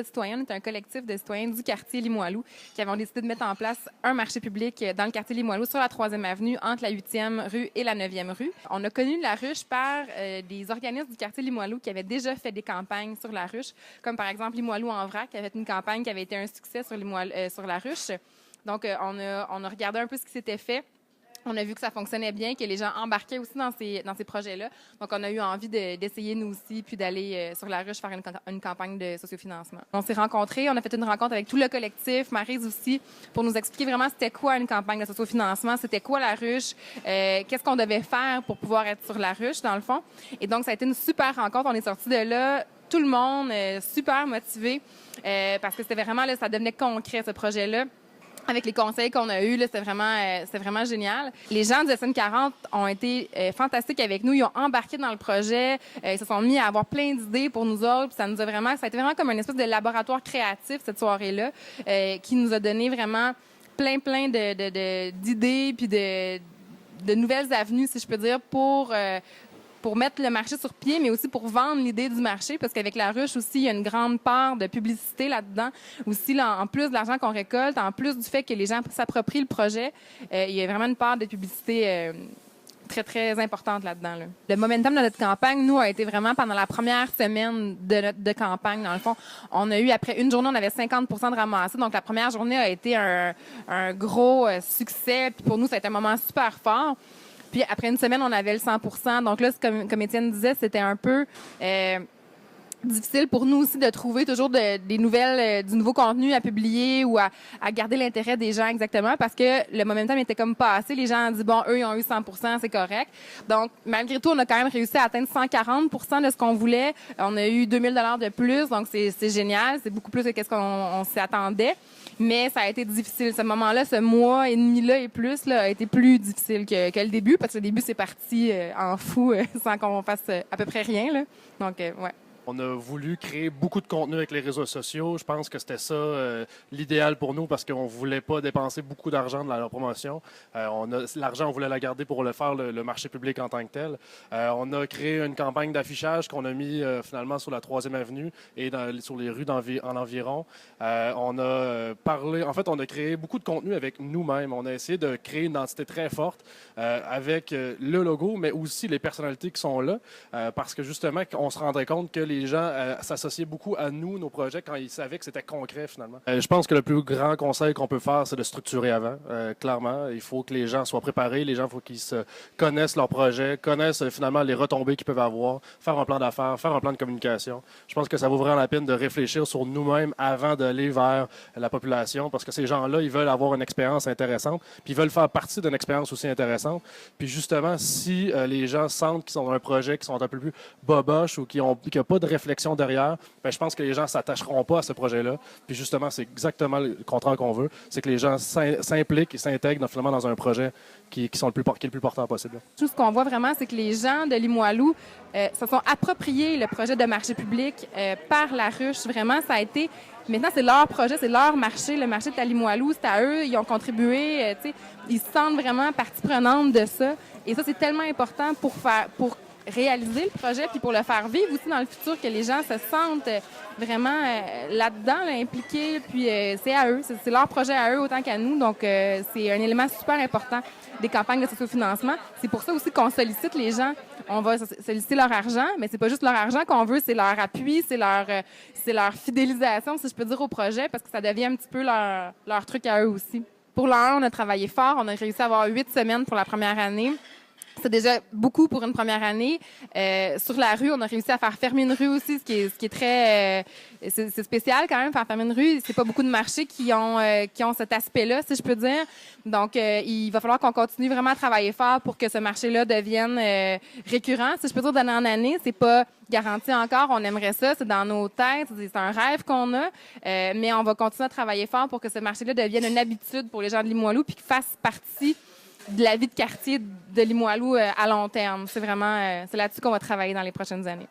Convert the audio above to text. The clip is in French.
de citoyens. On est un collectif de citoyens du quartier Limoilou qui avons décidé de mettre en place un marché public dans le quartier Limoilou sur la 3e avenue, entre la 8e rue et la 9e rue. On a connu la ruche par des organismes du quartier Limoilou qui avaient déjà fait des campagnes sur la ruche, comme par exemple Limoilou en vrac, qui avait une campagne qui avait été un succès sur la ruche. Donc, on a regardé un peu ce qui s'était fait. On a vu que ça fonctionnait bien, que les gens embarquaient aussi dans ces projets-là. Donc, on a eu envie d'essayer, nous aussi, puis d'aller sur la ruche faire une campagne de sociofinancement. On s'est rencontrés, on a fait une rencontre avec tout le collectif, Maryse aussi, pour nous expliquer vraiment c'était quoi une campagne de sociofinancement, c'était quoi la ruche, qu'est-ce qu'on devait faire pour pouvoir être sur la ruche, dans le fond. Et donc, ça a été une super rencontre. On est sortis de là, tout le monde super motivé, parce que c'était vraiment, là, ça devenait concret, ce projet-là. Avec les conseils qu'on a eus, c'était vraiment génial. Les gens du SN40 ont été fantastiques avec nous. Ils ont embarqué dans le projet. Ils se sont mis à avoir plein d'idées pour nous autres. Puis ça a été vraiment comme une espèce de laboratoire créatif, cette soirée-là, qui nous a donné vraiment plein d'idées puis de nouvelles avenues, si je peux dire, pour mettre le marché sur pied, mais aussi pour vendre l'idée du marché, parce qu'avec la ruche aussi, il y a une grande part de publicité là-dedans. Aussi, là, en plus de l'argent qu'on récolte, en plus du fait que les gens s'approprient le projet, il y a vraiment une part de publicité très, très importante là-dedans. Là. Le momentum de notre campagne, nous, a été vraiment pendant la première semaine de campagne. Dans le fond, on a eu, après une journée, on avait 50 de ramassés. Donc, la première journée a été un gros succès. Puis pour nous, ça a été un moment super fort. Puis après une semaine, on avait le 100 Donc là, comme Étienne disait, c'était un peu difficile pour nous aussi de trouver toujours des nouvelles, du nouveau contenu à publier ou à garder l'intérêt des gens exactement, parce que le momentum était comme passé. Les gens ont dit, bon, eux, ils ont eu 100 c'est correct. Donc, malgré tout, on a quand même réussi à atteindre 140 de ce qu'on voulait. On a eu 2000 $ de plus, donc c'est génial. C'est beaucoup plus que ce qu'on s'y attendait. Mais ça a été difficile. Ce moment-là, ce mois et demi-là et plus, là, a été plus difficile que le début, parce que le début, c'est parti en fou sans qu'on fasse à peu près rien. Là. Donc, ouais. On a voulu créer beaucoup de contenu avec les réseaux sociaux. Je pense que c'était ça l'idéal pour nous parce qu'on ne voulait pas dépenser beaucoup d'argent dans la promotion. L'argent, on voulait la garder pour le faire, le marché public en tant que tel. On a créé une campagne d'affichage qu'on a mis finalement sur la 3e avenue et sur les rues en environ. On a parlé, en fait, on a créé beaucoup de contenu avec nous-mêmes. On a essayé de créer une identité très forte avec le logo, mais aussi les personnalités qui sont là parce que justement, on se rendrait compte que les gens s'associaient beaucoup à nous, nos projets, quand ils savaient que c'était concret, finalement. Je pense que le plus grand conseil qu'on peut faire, c'est de structurer avant. Clairement, il faut que les gens soient préparés. Les gens, il faut qu'ils connaissent leur projet, connaissent finalement les retombées qu'ils peuvent avoir, faire un plan d'affaires, faire un plan de communication. Je pense que ça vaut vraiment la peine de réfléchir sur nous-mêmes avant d'aller vers la population, parce que ces gens-là, ils veulent avoir une expérience intéressante, puis ils veulent faire partie d'une expérience aussi intéressante. Puis justement, si les gens sentent qu'ils sont dans un projet qui sont un peu plus boboches ou qu'il n'y a pas de réflexion derrière, bien, je pense que les gens ne s'attacheront pas à ce projet-là. Puis justement, c'est exactement le contraire qu'on veut. C'est que les gens s'impliquent et s'intègrent finalement dans un projet qui est le plus portant possible. Tout ce qu'on voit vraiment, c'est que les gens de Limoilou se sont appropriés le projet de marché public par la ruche. Vraiment, ça a été... Maintenant, c'est leur projet, c'est leur marché. Le marché de Limoilou, c'est à eux. Ils ont contribué. Ils se sentent vraiment partie prenante de ça. Et ça, c'est tellement important pour réaliser le projet puis pour le faire vivre aussi dans le futur, que les gens se sentent vraiment là-dedans, là, impliqués. Puis c'est à eux. C'est leur projet à eux autant qu'à nous. Donc, c'est un élément super important des campagnes de sociofinancement. C'est pour ça aussi qu'on sollicite les gens. On va solliciter leur argent, mais c'est pas juste leur argent qu'on veut, c'est leur appui, c'est leur fidélisation, si je peux dire, au projet, parce que ça devient un petit peu leur truc à eux aussi. Pour l'an 1, on a travaillé fort. On a réussi à avoir 8 semaines pour la première année. C'est déjà beaucoup pour une première année. Sur la rue, on a réussi à faire fermer une rue aussi, ce qui est très... c'est spécial quand même, faire fermer une rue. C'est pas beaucoup de marchés qui ont cet aspect-là, si je peux dire. Donc, il va falloir qu'on continue vraiment à travailler fort pour que ce marché-là devienne récurrent. Si je peux dire, d'année en année, c'est pas garanti encore. On aimerait ça, c'est dans nos têtes, c'est un rêve qu'on a. Mais on va continuer à travailler fort pour que ce marché-là devienne une habitude pour les gens de Limoilou puis qu'il fasse partie de la vie de quartier de Limoilou à long terme. C'est là-dessus qu'on va travailler dans les prochaines années.